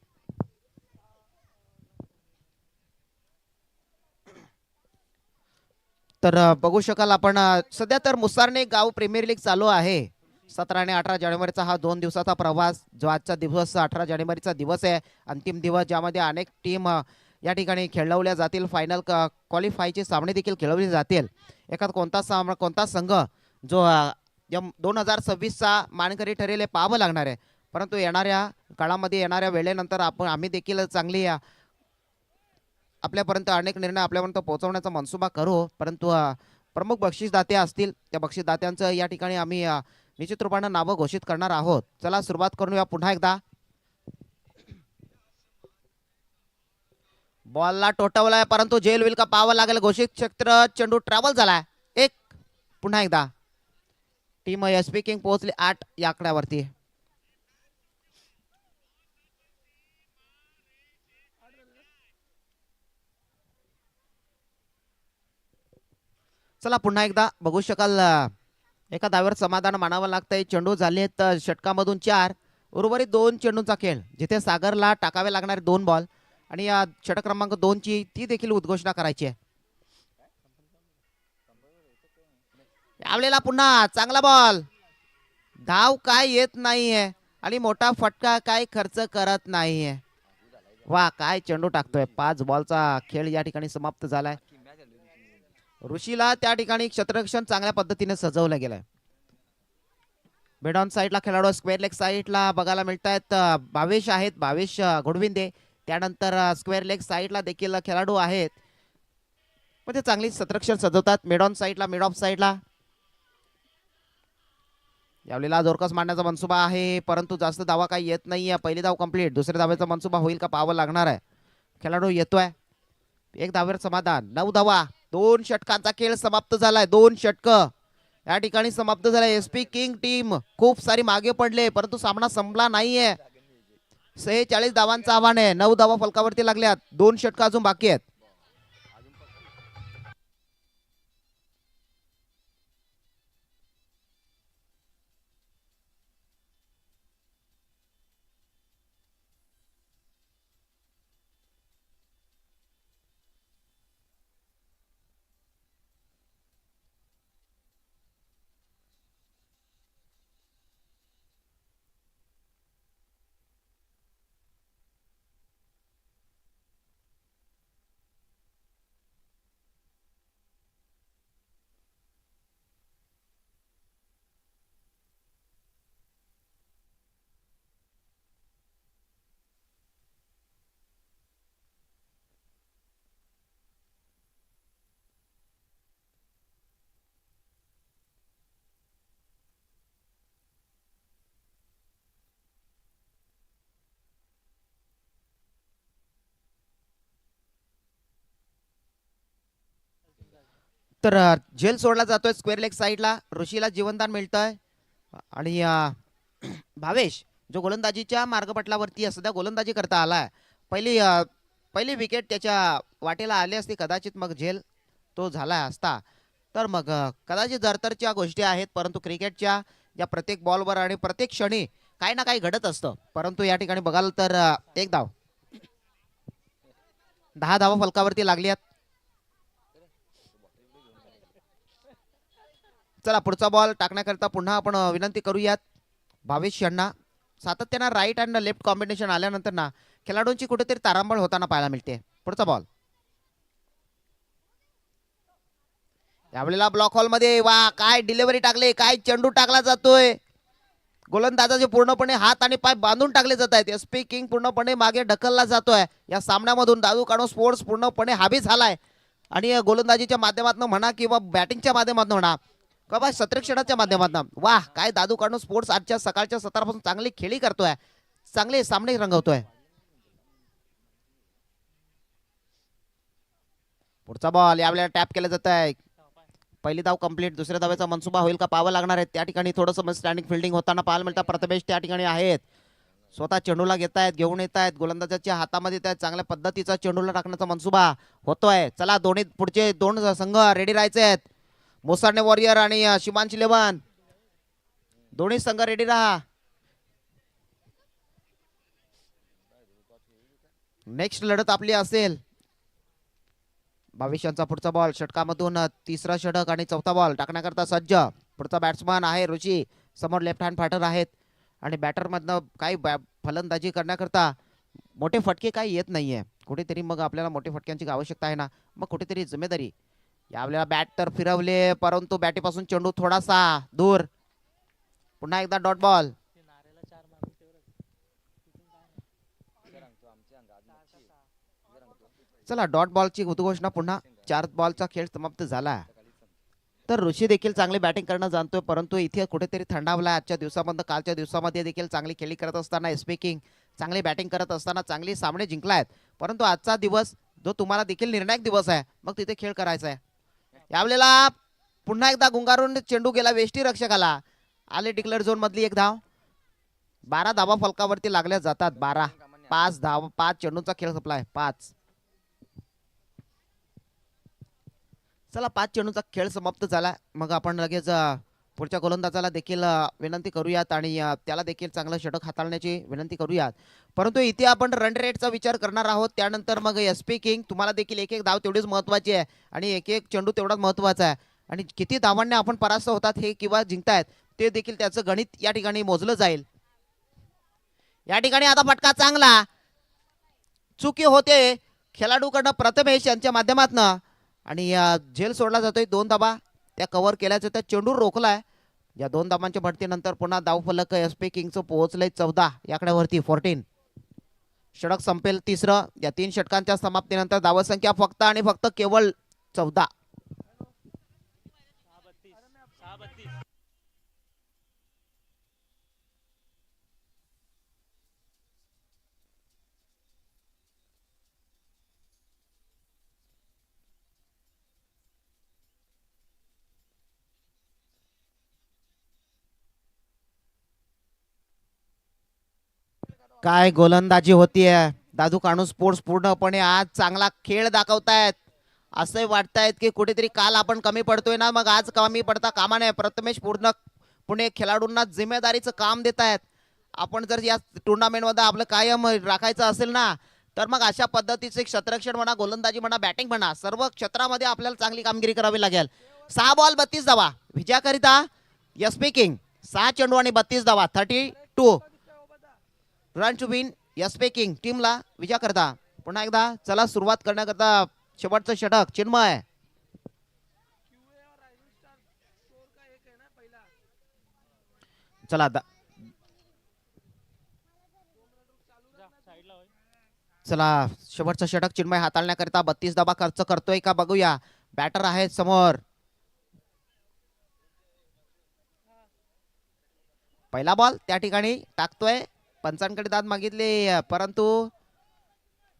तर बघू शकाल आपण सध्या तर मुसारणे गाव प्रीमियर लीग चालू आहे. 17 आणि 18 जानेवारीचा हा 2 दिवसाचा प्रवास. जो आजचा दिवस 18 जानेवारीचा दिवस आहे अंतिम दिवस ज्यामध्ये अनेक टीम या ठिकाणी खेळवल्या जातील. फायनल क्वालिफायचे सामने देखील खेळवले जातील. एखादा कोणता संघ जो 2026चा मानकरी ठरेल हे पाहावं लागणार आहे. परंतु येणाऱ्या काळामध्ये येणाऱ्या वेळेनंतर आम्ही देखील चांगली आपल्यापर्यंत अनेक निर्णय आपल्यापर्यंत पोहोचवण्याचा मनसुबा करू. परंतु प्रमुख बक्षीसदाते असतील त्या बक्षीसदात्यांचं या ठिकाणी आम्ही निश्चित रूपानं नावं घोषित करणार आहोत. चला सुरुवात करूया पुन्हा एकदा. बॉलला टोटवलाय परंतु जेल होईल का पाहावं लागेल. घोषित क्षेत्र चेंडू ट्रॅव्हल झालाय. एक पुन्हा एकदा टीम एस पी किंग पोहोचली 8 या आकड्यावरती. चला पुन्हा एकदा बघू शकाल एका धावेवर समाधान मानावं लागतंय. चेंडू झालेत षटकामधून 4. उर्वरित 2 चेंडूंचा खेळ जिथे सागरला टाकावे लागणारे 2 बॉल आणि या षटक क्रमांक 2 ची ती देखील उद्घोषणा करायची आहे. यावेळेला पुन्हा चांगला बॉल. धाव काय येत नाहीये आणि मोठा फटका काय खर्च करत नाहीये. वा काय चेंडू टाकतोय. 5 बॉलचा खेळ या ठिकाणी समाप्त झालाय. ऋषीला त्या ठिकाणी क्षेत्ररक्षण चांगल्या पद्धतीने सजवलं गेलंय. मिड ऑन साईडला खेळाडू स्क्वेअर लेग साईडला बघायला मिळत आहेत. भावेश आहेत. भावेश घोडविंदे. त्यानंतर स्क्वेअर लेग साईडला देखील खेळाडू आहेत. म्हणजे चांगली क्षेत्ररक्षण सजवतात. मिड ऑन साईडला मिड ऑफ साईडला यावेळेला जोरकस मारण्याचा मनसुबा आहे परंतु जास्त धावा काही येत नाहीये. पहिली धाव कंप्लीट. दुसऱ्या धावेचा मनसुबा होईल का पाहावं लागणार आहे. खेळाडू येतोय. 1 धावेवर समाधान. 9 धावा. 2 षटकांचा खेळ समाप्त झालाय. 2 षटक या ठिकाणी समाप्त झालाय. एस पी किंग टीम खूप सारी मागे पडले परंतु सामना संपला नाहीये. 46 धावांचं आव्हान आहे. 9 धावा फलकावरती लागल्यात. 2 षटक अजून बाकी आहेत. तर झेल सोडला जातोय स्क्वेअर लेग साईडला. ऋषीला जीवनदान मिळतंय आणि भावेश जो गोलंदाजीच्या मार्गपटलावरती सध्या गोलंदाजी करता आलाय. पहिली विकेट त्याच्या वाटेला आली असती कदाचित, मग झेल तो झाला असता तर मग कदाचित जरतरच्या गोष्टी आहेत. परंतु क्रिकेटच्या या प्रत्येक बॉलवर आणि प्रत्येक क्षणी काही ना काही घडत असतं. परंतु या ठिकाणी बघाल तर एक धाव, 10 धावा फलकावरती लागली आहेत. चला पुढचा बॉल टाकण्याकरता पुन्हा आपण विनंती करूयात भावेश यांना. सातत्यानं राईट अँड लेफ्ट कॉम्बिनेशन आल्यानंतर ना खेळाडूंची कुठेतरी तारांबळ होताना पाहायला मिळते. पुढचा बॉल यावेळेला ब्लॉक हॉल मध्ये, वा काय डिलिव्हरी टाकले, काय चेंडू टाकला जातोय. गोलंदाजाचे पूर्णपणे हात आणि पाय बांधून टाकले जात आहेत. एसपी किंग पूर्णपणे मागे ढकलला जातोय. या सामन्यामधून दादू काणो स्पोर्ट्स पूर्णपणे हावी झालाय आणि गोलंदाजीच्या माध्यमातून म्हणा किंवा बॅटिंगच्या माध्यमातून म्हणा किंवा क्षेत्राच्या माध्यमातून, वाह काय दादू काणो स्पोर्ट्स आजच्या सकाळच्या सत्रापासून चांगली खेळी करतोय, चांगले सामने रंगवतोय. पुढचा बॉल यावेळेला टॅप केला जात आहे. पहिली धाव कंप्लीट. दुसऱ्या धावेचा मनसुबा होईल का पाहावं लागणार आहे. त्या ठिकाणी थोडंसं स्टँडिंग फिल्डिंग होताना पाहायला मिळतं. प्रथमेश त्या ठिकाणी आहेत, स्वतः चेंडूला घेत आहेत, घेऊन येत आहेत, गोलंदाजाच्या हातामध्ये त्या चांगल्या पद्धतीचा चेंडूला टाकण्याचा मनसुबा होतोय. चला दोन्ही पुढचे दोन संघ रेडी राहायचे आहेत. मोसाने वॉरियर आणि शिमांश इलेव्हन दोन्ही संघ रेडी राहा. नेक्स्ट लढत आपली असेल. भविष्यांचा पुढचा बॉल षटकामधून तिसरा षटक आणि चौथा बॉल टाकण्याकरता सज्ज. पुढचा बॅट्समन आहे ऋषी, समोर लेफ्ट हँड फायटर आहेत आणि बॅटर मधनं काही फलंदाजी करण्याकरता मोठे फटके काही येत नाहीये. कुठेतरी मग आपल्याला मोठे फटक्यांची आवश्यकता आहे ना, मग कुठेतरी जिम्मेदारी. यावेळेला बॅट तर फिरवले परंतु बॅटीपासून चेंडू थोडासा दूर. पुन्हा एकदा डॉट बॉल. चला डॉट बॉलची उद्घोषणा पुन्हा. 4 बॉलचा खेळ समाप्त झाला. तर ऋषी देखील चांगली बॅटिंग करणं जाणतोय परंतु इथे कुठेतरी थंडावला. आजच्या दिवसामध्ये कालच्या दिवसामध्ये देखील चांगली खेळी करत असताना एसपी किंग चांगली बॅटिंग करत असताना चांगली सामने जिंकलायत. परंतु आजचा दिवस जो तुम्हाला देखील निर्णायक दिवस आहे, मग तिथे खेळ करायचा आहे. यावेळेला पुन्हा एकदा गुंगारून चेंडू गेला वेष्टी रक्षकाला. आले डिक्लेअर झोन मधली एक धाव. 12 धावा फलकावरती लागल्या जातात. 12 5 धाव 5 चेंडूचा खेळ संपलाय. 5 चला 5 चेंडूचा खेळ समाप्त झाला. मग आपण लगेच पुढच्या गोलंदाजाला देखील विनंती करूयात आणि त्याला देखील चांगलं षटक हाताळण्याची विनंती करूयात. परंतु इथे आपण रन रेटचा विचार करणार आहोत. त्यानंतर मग एसपी किंग तुम्हाला देखील एक एक धाव तेवढीच महत्वाची आहे आणि एक एक चेंडू तेवढाच महत्वाचा आहे आणि किती धावांनी आपण परास्त होतात हे किंवा जिंकतायत ते देखील त्याचं गणित या ठिकाणी मोजलं जाईल. या ठिकाणी आता फटका चांगला चुकी होते खेळाडूकडनं प्रथमेश यांच्या माध्यमातून आणि झेल सोडला जातोय. 2 धाबा त्या कव्हर केल्याचं त्या चेंडू रोखलाय. या 2 धाबांच्या भरतीनंतर पुन्हा धावफलक एसपी किंगचं पोहोचलंय 14 याकड्यावरती 14. षटक संपेल तिसरं. या 3 षटकांच्या समाप्तीनंतर धावसंख्या फक्त आणि फक्त केवळ 14. काय गोलंदाजी होतीये. दादू काणू स्पोर्ट्स पूर्णपणे आज चांगला खेळ दाखवतायत. असे वाटतायत की कुठेतरी काल आपण कमी पडतोय ना, मग आज कमी पडता कामा नये. प्रथमेश पुणे खेळाडूंना जिम्मेदारीचं काम देत आहेत. आपण जर या टुर्नामेंटमध्ये आपलं कायम राखायचं असेल ना, तर मग अशा पद्धतीचे क्षेत्ररक्षण म्हणा, गोलंदाजी म्हणा, बॅटिंग म्हणा, सर्व क्षेत्रामध्ये आपल्याला चांगली कामगिरी करावी लागेल. 6 बॉल 32 धावा विजयाकरिता एसपी किंग. 6 चेंडू आणि 32 धावा 32 run to win. SP king टीमला विजय करता. पुन्हा एकदा चला सुरुवात करण्याकरता शेवटचं षटक चिन्मय. चला चला शेवटचं षटक चिन्मय हाताळण्याकरिता 32 धावा खर्च करतोय का बघूया. बॅटर आहेत समोर. पहिला बॉल त्या ठिकाणी टाकतोय. पंचांकडे दाद मागितले परंतु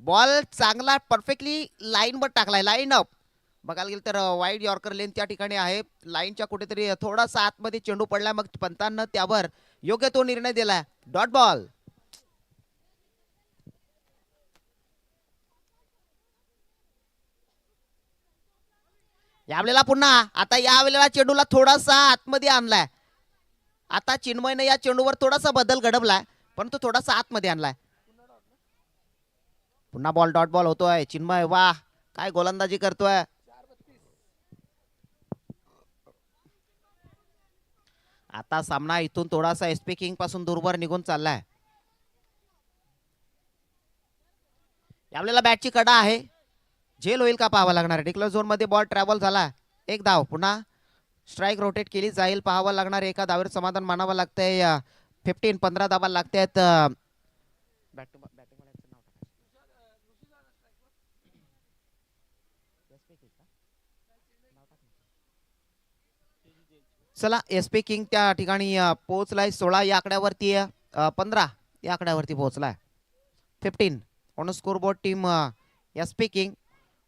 बॉल चांगला परफेक्टली लाईन वर टाकलाय. लाईन अप बघायला गेलं तर वाईड यॉर्कर लेन त्या ठिकाणी आहे. लाईनच्या कुठेतरी थोडासा आतमध्ये चेंडू पडलाय. मग पंतांना त्यावर योग्य तो निर्णय दिलाय डॉट बॉल. यावेळेला पुन्हा आता यावेळेला चेंडूला थोडासा आतमध्ये आणलाय. आता चिन्मयने या चेंडूवर थोडासा बदल घडवलाय परंतु थोडासा आतमध्ये आणलाय. पुन्हा बॉल डॉट बॉल होतोय. चिन्मय वा काय गोलंदाजी करतोय. आता सामना इथून थोडासा एसपी किंग पासून दूरवर निघून चाललाय. यावेळेला बॅटची कडा आहे. झेल होईल का पाहावा लागणार. डिक्लेअर झोन मध्ये बॉल ट्रॅव्हल झाला. एक धाव. पुन्हा स्ट्राईक रोटेट केली जाईल पाहावं लागणार. एका धावेवर समाधान मानावं लागतंय. 15 धावा लागतायत. चला एसपी किंग त्या ठिकाणी पोहोचलाय. 16 या आकड्यावरती 15 या आकड्यावरती पोहोचलाय. 15 on scoreboard team SP king.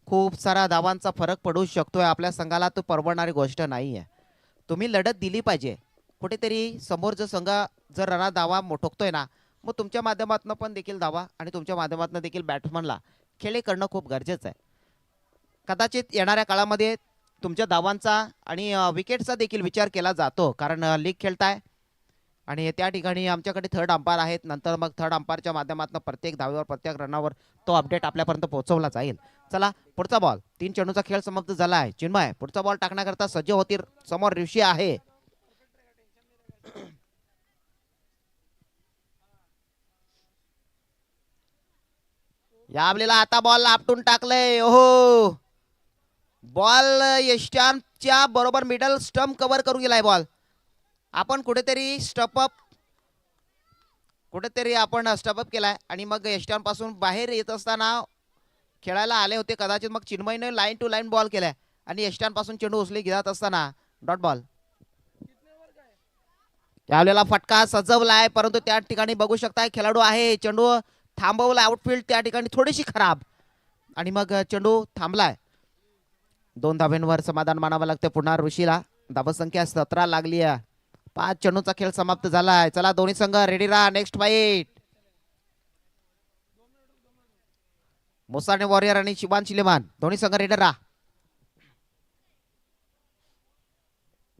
खूप सारा धावांचा फरक पडू शकतोय आपल्या संघाला. तो परवडणारी गोष्ट नाहीये. तुम्ही लढत दिली पाहिजे. कुठेतरी समोरचा संघ जर रना धावा ठोकतोय ना मग तुमच्या माध्यमातून पण देखील धावा आणि तुमच्या माध्यमातून देखील बॅट्समनला खेळी करणं खूप गरजेचं आहे. कदाचित येणाऱ्या काळामध्ये तुमच्या धावांचा आणि विकेटचा देखील विचार केला जातो कारण लीग खेळताय आणि त्या ठिकाणी आमच्याकडे थर्ड अंपायर आहेत. नंतर मग थर्ड अंपायरच्या माध्यमातून प्रत्येक धावेवर प्रत्येक रनावर तो अपडेट आपल्यापर्यंत पोहोचवला जाईल. चला पुढचा बॉल. 3 चेंडूचा खेळ समाप्त झाला आहे. चिन्मय पुढचा बॉल टाकण्याकरता सज्ज होतील. समोर ऋषी आहे. यावेळेला आता बॉल आपटून टाकलंय. ओहो बॉल यष्टांच्या बरोबर मिडल स्टंप कव्हर करून गेलाय बॉल. आपण कुठेतरी स्टपअप केलाय आणि मग यष्टान पासून बाहेर येत असताना खेळायला आले होते कदाचित. मग चिन्मयने लाईन टू लाईन बॉल केलाय आणि यष्टान पासून चेंडू उचली घेत असताना डॉट बॉल. यावेळेला फटका सजवलाय परंतु त्या ठिकाणी बघू शकताय खेळाडू आहे. चेंडू थांबवला. आउटफील्ड त्या ठिकाणी थोडीशी खराब आणि मग चेंडू थांबलाय. 2 धाब्यांवर समाधान मानावं लागतं पुन्हा ऋषीला. धावसंख्या 17 लागली आहे. 5 चेंडूचा खेळ समाप्त झालाय. चला दोन्ही संघ रेडी राहा. Next fight. मोसाने वॉरियर आणि शिवान शिलेमान दोन्ही संघ रेडी राहा.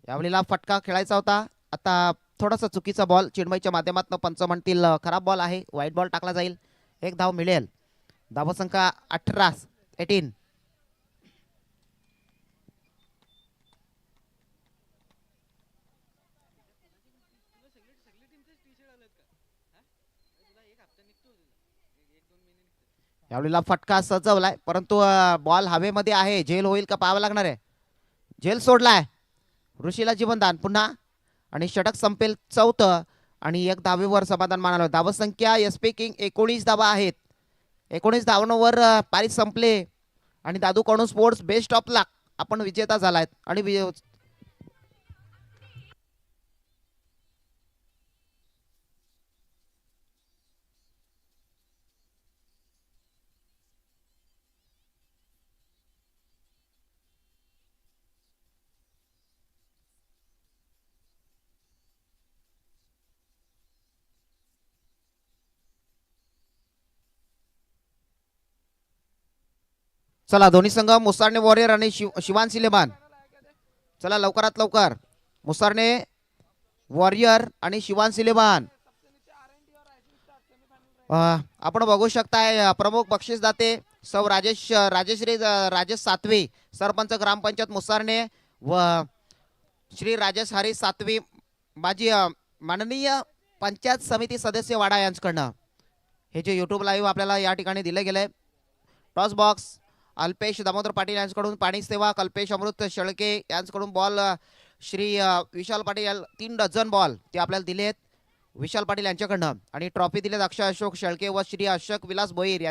यावेळेला फटका खेळायचा होता. आता थोडासा चुकीचा बॉल चिन्मयच्या माध्यमातून पंच म्हणतील खराब बॉल आहे. व्हाईट बॉल टाकला जाईल. 1 धाव मिळेल. धावसंख्या 18. यावेळेला फटका सजवलाय परंतु बॉल हवेमध्ये आहे. झेल होईल का पाहावं लागणार आहे. झेल सोडलाय. ऋषीला जीवनदान पुन्हा आणि षटक संपेल 4 आणि 1 धावेवर समाधान मानावं. धावसंख्या एसपी किंग 19 धावा आहेत. 19 धावांवर पारी संपले आणि दादू कोणू स्पोर्ट्स बेस्ट ऑफ लक आपण विजेता झालायत आणि चला दोन्ही संघ मुसारने वॉरियर आणि शिवान सिलेमान. चला लवकरात लवकर. मुसारने वॉरियर आणि शिवान सिलेमान. आपण बघू शकताय प्रमुख बक्षीसदाते सौ राजेश सातवी सरपंच ग्रामपंचायत मुसारने व श्री राजेश हरी सातवी माजी माननीय पंचायत समिती सदस्य वाडा यांच्याकडनं हे जे यूट्यूब लाईव्ह आपल्याला या ठिकाणी दिले गेले. टॉस बॉक्स अल्पेश दामोदर पाटील यांच्याकडून पाणी सेवा. कल्पेश अमृत शेळके यांच्याकडून ball Shri Vishal Patil 3 dozen ball ते आपल्याला दिलेत विशाल पाटील यांच्याकडनं आणि ट्रॉफी दिलेत अक्षय अशोक शेळके व श्री अशोक विलास भोईर